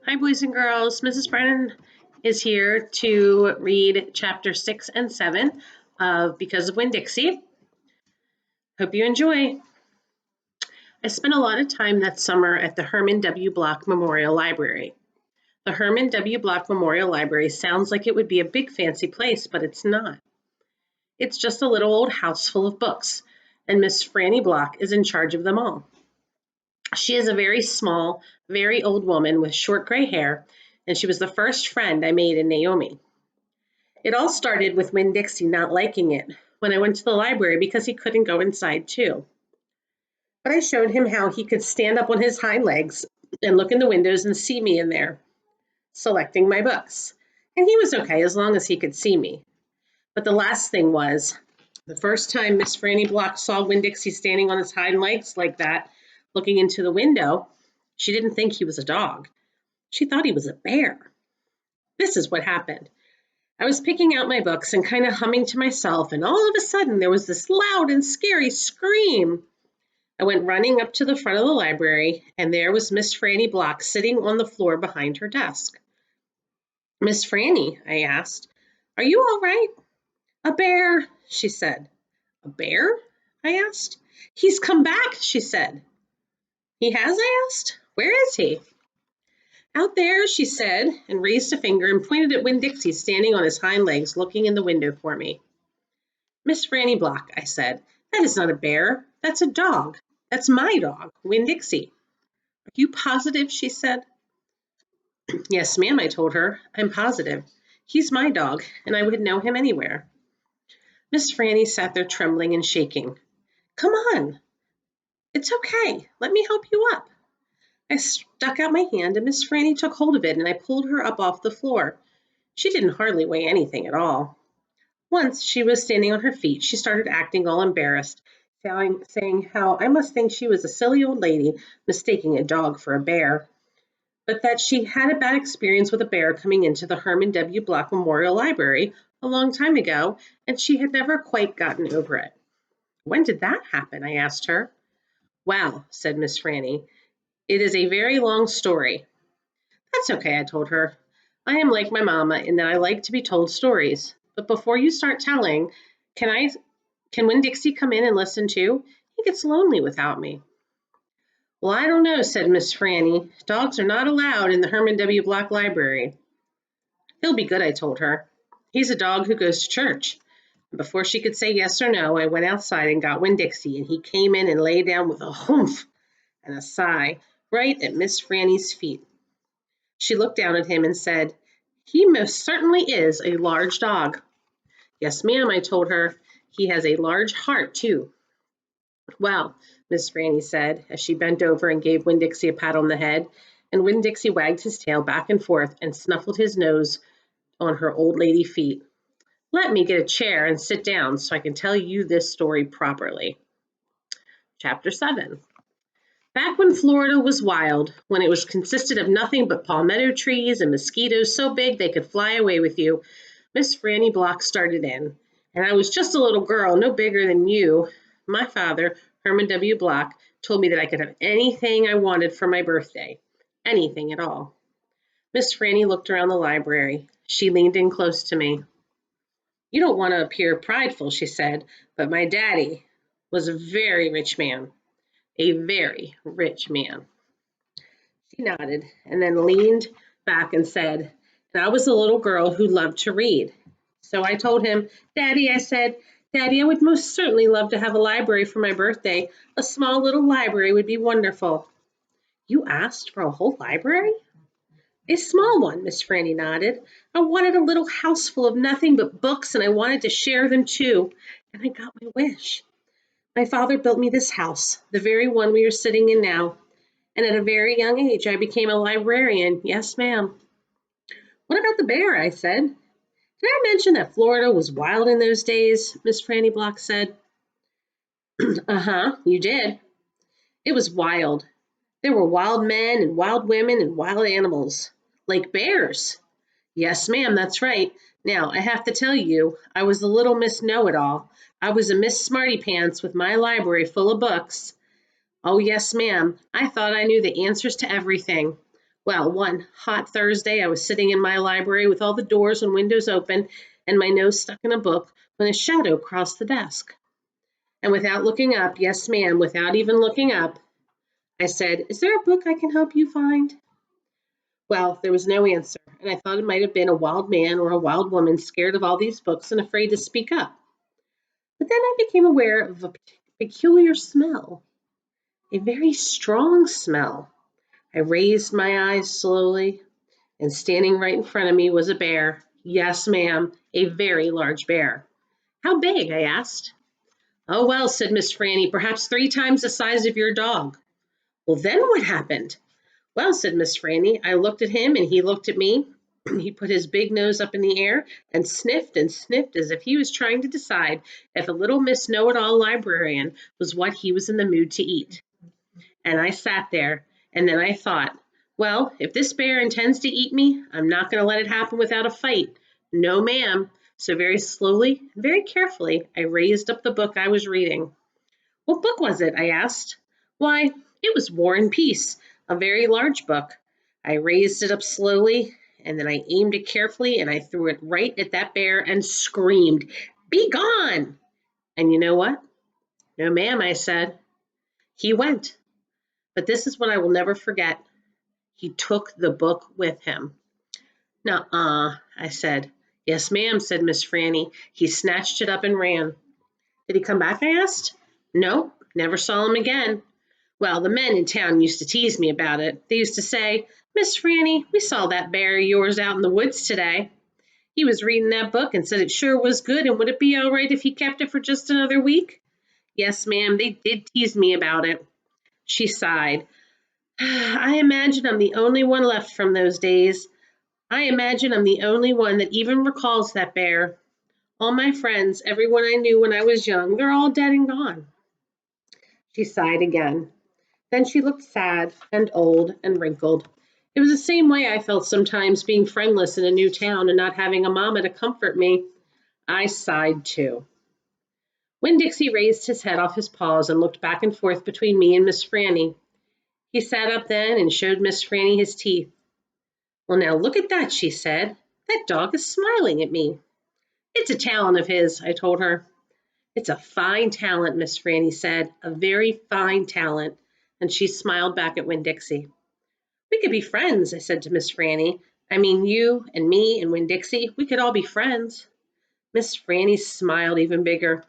Hi, boys and girls. Mrs. Brennan is here to read chapter 6 and 7 of Because of Winn-Dixie. Hope you enjoy. I spent a lot of time that summer at the Herman W. Block Memorial Library. The Herman W. Block Memorial Library sounds like it would be a big fancy place, but it's not. It's just a little old house full of books, and Miss Franny Block is in charge of them all. She is a very small, very old woman with short gray hair, and she was the first friend I made in Naomi. It all started with Winn-Dixie not liking it when I went to the library because he couldn't go inside too. But I showed him how he could stand up on his hind legs and look in the windows and see me in there, selecting my books. And he was okay as long as he could see me. But the last thing was, the first time Miss Franny Block saw Winn-Dixie standing on his hind legs like that, looking into the window, she didn't think he was a dog. She thought he was a bear. This is what happened. I was picking out my books and kind of humming to myself, and all of a sudden there was this loud and scary scream. I went running up to the front of the library, and there was Miss Franny Block sitting on the floor behind her desk. "Miss Franny," I asked, "are you all right?" "A bear," she said. "A bear?" I asked. "He's come back," she said. "He has?" I asked. "Where is he?" "Out there," she said, and raised a finger and pointed at Winn-Dixie standing on his hind legs looking in the window for me. "Miss Franny Block," I said, "that is not a bear. That's a dog. That's my dog, Winn-Dixie." "Are you positive?" she said. "Yes, ma'am," I told her. "I'm positive. He's my dog, and I would know him anywhere." Miss Franny sat there trembling and shaking. "Come on. It's okay. Let me help you up." I stuck out my hand, and Miss Franny took hold of it, and I pulled her up off the floor. She didn't hardly weigh anything at all. Once she was standing on her feet, she started acting all embarrassed, saying how I must think she was a silly old lady mistaking a dog for a bear, but that she had a bad experience with a bear coming into the Herman W. Block Memorial Library a long time ago, and she had never quite gotten over it. "When did that happen?" I asked her. "Well," said Miss Franny, "it is a very long story." "That's okay," I told her. "I am like my mama in that I like to be told stories. But before you start telling, can Winn-Dixie come in and listen too? He gets lonely without me." "Well, I don't know," said Miss Franny. "Dogs are not allowed in the Herman W. Block Library." "He'll be good," I told her. "He's a dog who goes to church." And before she could say yes or no, I went outside and got Winn-Dixie, and he came in and lay down with a humph and a sigh right at Miss Franny's feet. She looked down at him and said, "He most certainly is a large dog." "Yes, ma'am," I told her. "He has a large heart, too." "Well," Miss Franny said, as she bent over and gave Winn-Dixie a pat on the head, and Winn-Dixie wagged his tail back and forth and snuffled his nose on her old lady feet. "Let me get a chair and sit down so I can tell you this story properly." Chapter 7. Back when Florida was wild, when it was consisted of nothing but palmetto trees and mosquitoes so big they could fly away with you, Miss Franny Block started in, and I was just a little girl, no bigger than you. My father, Herman W. Block, told me that I could have anything I wanted for my birthday, anything at all. Miss Franny looked around the library. She leaned in close to me. "You don't want to appear prideful," she said, "but my daddy was a very rich man. A very rich man." She nodded and then leaned back and said, "And I was a little girl who loved to read. So I told him, 'Daddy,' I said, 'Daddy, I would most certainly love to have a library for my birthday. A small little library would be wonderful.'" "You asked for a whole library?" "A small one," Miss Franny nodded. "I wanted a little house full of nothing but books, and I wanted to share them too. And I got my wish. My father built me this house, the very one we are sitting in now. And at a very young age, I became a librarian. Yes, ma'am." "What about the bear?" I said. "Did I mention that Florida was wild in those days?" Miss Franny Block said. "Uh-huh, you did. It was wild. There were wild men and wild women and wild animals. Like bears." "Yes, ma'am, that's right. Now, I have to tell you, I was a little Miss Know-it-all. I was a Miss Smarty Pants with my library full of books. Oh, yes, ma'am, I thought I knew the answers to everything. Well, one hot Thursday, I was sitting in my library with all the doors and windows open and my nose stuck in a book when a shadow crossed the desk. And without looking up, yes, ma'am, without even looking up, I said, "Is there a book I can help you find?" Well, there was no answer, and I thought it might have been a wild man or a wild woman scared of all these books and afraid to speak up. But then I became aware of a peculiar smell, a very strong smell. I raised my eyes slowly, and standing right in front of me was a bear. Yes, ma'am, a very large bear. "How big?" I asked. "Oh, well," said Miss Franny, "perhaps 3 times the size of your dog." "Well, then what happened?" "Well," said Miss Franny, "I looked at him and he looked at me. He put his big nose up in the air and sniffed as if he was trying to decide if a little Miss Know-it-all librarian was what he was in the mood to eat. And I sat there, and then I thought, well, if this bear intends to eat me, I'm not going to let it happen without a fight. No, ma'am." So very slowly and very carefully, I raised up the book I was reading. "What book was it?" I asked. "Why, it was War and Peace, a very large book." I raised it up slowly, and then I aimed it carefully, and I threw it right at that bear and screamed, "Be gone!" And you know what? "No, ma'am," I said. He went. But this is what I will never forget. He took the book with him. "Nuh-uh," I said. "Yes, ma'am," said Miss Franny. "He snatched it up and ran." "Did he come back?" I asked. "No, never saw him again. Well, the men in town used to tease me about it. They used to say, 'Miss Franny, we saw that bear of yours out in the woods today. He was reading that book and said it sure was good, and would it be all right if he kept it for just another week?' Yes, ma'am, they did tease me about it." She sighed. "I imagine I'm the only one left from those days. I imagine I'm the only one that even recalls that bear. All my friends, everyone I knew when I was young, they're all dead and gone." She sighed again. Then she looked sad and old and wrinkled. It was the same way I felt sometimes being friendless in a new town and not having a mamma to comfort me. I sighed too. Winn-Dixie raised his head off his paws and looked back and forth between me and Miss Franny. He sat up then and showed Miss Franny his teeth. "Well, now look at that," she said. "That dog is smiling at me." "It's a talent of his," I told her. "It's a fine talent," Miss Franny said, "a very fine talent." And she smiled back at Winn-Dixie. "We could be friends," I said to Miss Franny. "I mean, you and me and Winn-Dixie, we could all be friends." Miss Franny smiled even bigger.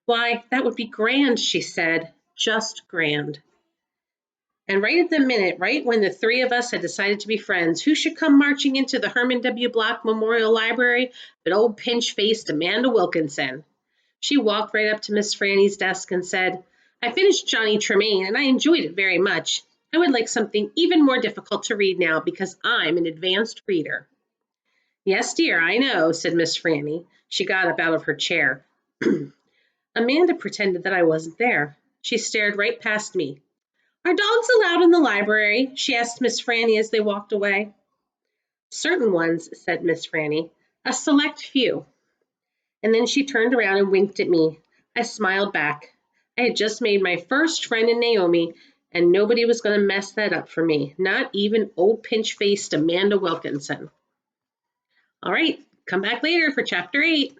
"Why, that would be grand," she said, "just grand." And right at the minute, right when the 3 of us had decided to be friends, who should come marching into the Herman W. Block Memorial Library but old pinch-faced Amanda Wilkinson. She walked right up to Miss Franny's desk and said, "I finished Johnny Tremain, and I enjoyed it very much. I would like something even more difficult to read now because I'm an advanced reader." "Yes, dear, I know," said Miss Franny. She got up out of her chair. Amanda pretended that I wasn't there. She stared right past me. "Are dogs allowed in the library?" she asked Miss Franny as they walked away. "Certain ones," said Miss Franny. "A select few." And then she turned around and winked at me. I smiled back. I had just made my first friend in Naomi, and nobody was going to mess that up for me, not even old pinch-faced Amanda Wilkinson. All right, come back later for Chapter 8.